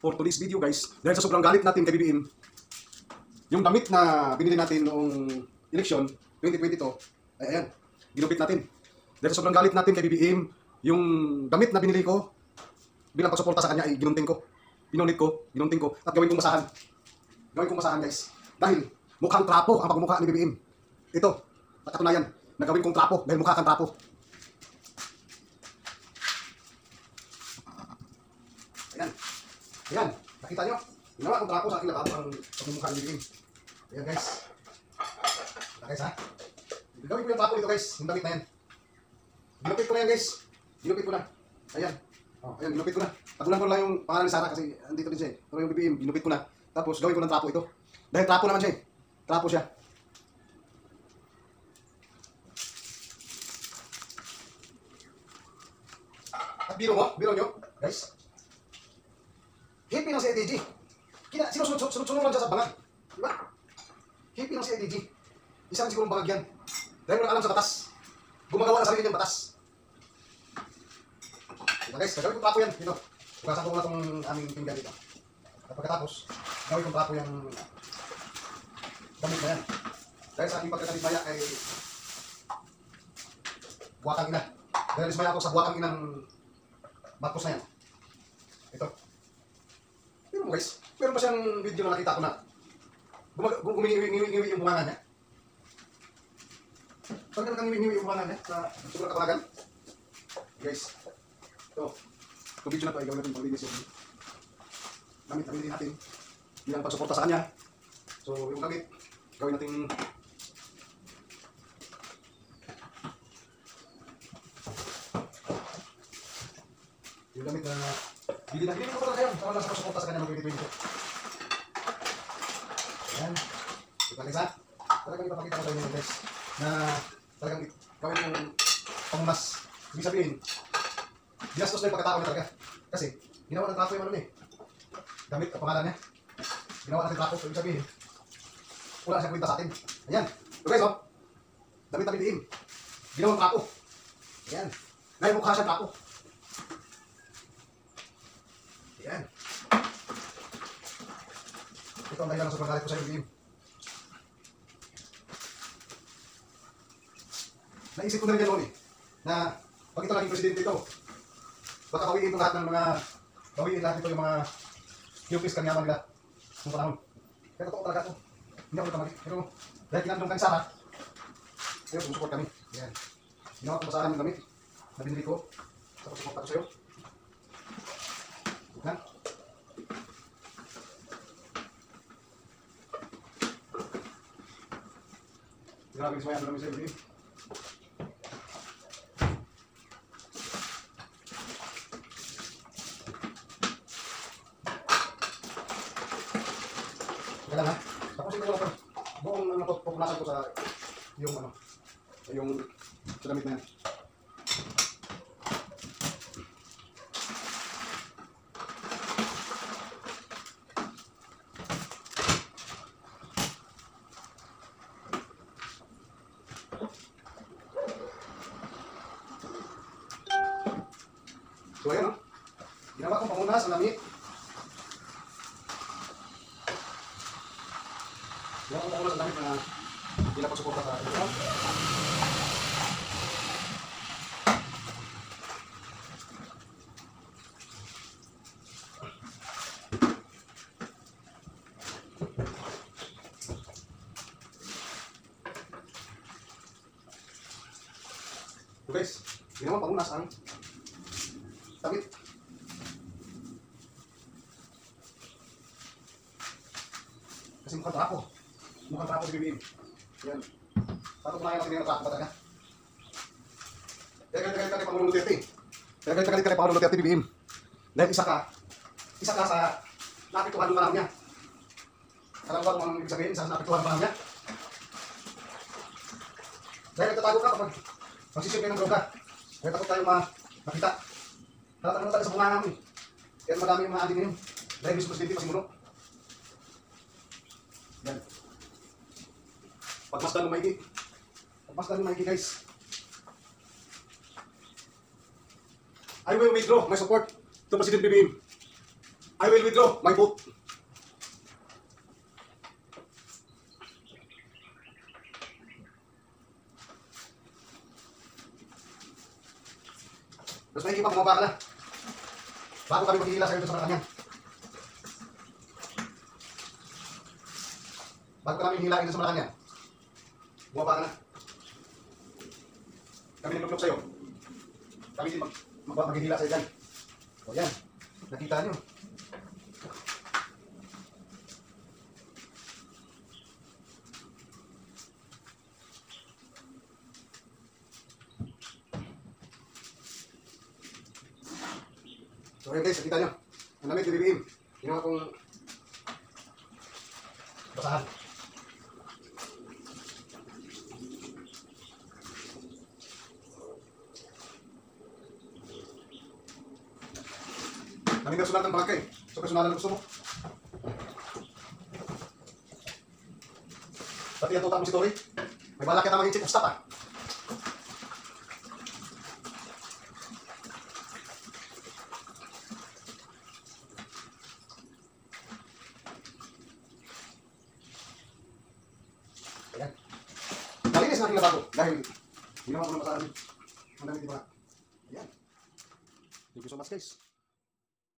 for today's video guys, dahil sa sobrang galit natin kay BBM, yung damit na binili natin noong election 2022, ay ayan, ginupit natin. Dahil sa sobrang galit natin kay BBM, yung damit na binili ko, bilang pagsuporta sa kanya ay ginunting ko. Pinunit ko, ginunting ko, at gawin kong basahan. Gawin kong basahan guys. Dahil mukhang trapo ang pagmumukha ni BBM. Ito, at katunayan, na gawin kong trapo dahil mukha kang trapo. Ayan. Ayan. Nakita nyo? Ginawa kong trapo sa aking lababo ang pagmumukha ni BBM. Ayan guys. Ito guys ha. Gawin ko yung trapo dito guys. Yung damit na yan. Ginupit ko na yan guys. Ginupit ko na. Ayan. Oh, ayan, ginupit ko na. Tagulan ko lang yung pangalan ni Sarah kasi andito din siya eh. Pero yung BBM, ginupit ko na. Tapos gawin ko ng trapo ito. Dahil trapo naman siya eh. Trapo siya. At biro mo, biro nyo, guys. Hippie ng si ADG. Sinusunod lang siya sa bangag. Diba? Hippie ng si ADG. Isang sigurong bangag yan. Dahil walang alam sa batas. Gumagawa na sarili niyang batas. Diba guys, gagawin kong trapo yan. Dito. Bukasan ko na itong aming pinggan dito. At pagkatapos, gawin kong trapo yung damit na yan. Dahil sa aking pagkakalimaya ay buwakang ina. Dahil ismaya ako sa buwakang inang Marcos na yan. Ito. Pero mo guys, meron pa siyang video na nakita ko na gumingiwi yung bunganga niya. Saan ka nangiwi yung bunganga niya? Sa siguro kapangagan? Guys, ito. Ito video na ito ay gawin natin pang-linis yung damit na binili natin bilang pagsuporta sa kanya. So yung damit, gawin natin yung damit na bili ko talaga yun. Saka lang sa pagsuporta sa kanya mag-2022. Ayan. Ito guys ha. Talagang ipapakita ko sa inyo guys na talagang gawin yung pangunas. Ibig sabihin, ginastos na yung pagkatao niya talaga. Kasi ginawa ng trapo yung ano niya. Damit ang pangalan niya. Ginawa natin trapo. So ibig sabihin, wala siyang kwenta sa atin. Ayan. So guys oh. Damit na BBM. Ginawang trapo. Ayan. Dahil mukha siyang trapo. Ayan. Ito ang dahilan ng sobrang galit ko sa BBM. Naisip ko na rin yan noon eh, na pag ito naging presidente ito, baka bawiin ito lahat ng mga, bawiin lahat ito yung mga hiyupis kanyaman nila ng panahon. Kaya totoo talaga ito. Hindi ako nagkamali. Pero dahil kinandong kang Sarah, ayun, sumusupport kami. Ayan. Ginawa ko basahan ng damit na binili ko sa pagsuporta ko sa'yo. Ayan. Grabe yung sumayan namin sa'yo, BBM. Kailan ha? Tapos ito ko buong pupunasan ko sa yung ano, yung damit na yan. So ayan o, ginawa kong pamunas ang damit. Ginawa kong pamunas ang damit na pinapagsuporta sa akin. So guys, ginawa kong pamunas ang damit. Kasi mukhang trapo. Mukhang trapo si BBM. Yan. Patutunayan natin yung trapo ba talaga. Kaya galit ka kay Pangulong Duterte. Kaya galit ka kay Pangulong Duterte BBM. Dahil isa ka sa naapektuhan ng panahon niya. Alam mo ba kung anong ibig sabihin? Isa sa naapektuhan ng panahon niya? Dahil nagtatago ka kapag magsisip kayo ng droga. Kaya takot tayo makita. Tatanong tayo sa bunganga mo eh. Kaya madami yung mga adik ngayon. Dahil Mr. Presidente pasimuno. Yan. Pagmasdan ng maigi. Pagmasdan ng maigi guys. I will withdraw my support to President BBM. I will withdraw my vote. Mas maigi pa, bumaba ka na. Bago kami maghihila sa'yo sa Malacanang. Bago ka namin hilain sa Malacanang. Bumaba ka na. Kami nagluklok sa'yo. Kami din maghihila sa'yo dyan. O yan, nakita nyo. So ayan guys, nakita nyo. Ang damit ni BBM. Ginawa kong basahan. Kaming personal ng bangkay. So personal ang gusto mo. Pati ang tuta mo si Tori. May balak kita maging chief of staff ah. Ayan. Malinis na aking labato dahil ginawa ko ng basahan. Ang damit di ba? Ayan. Thank you so much guys.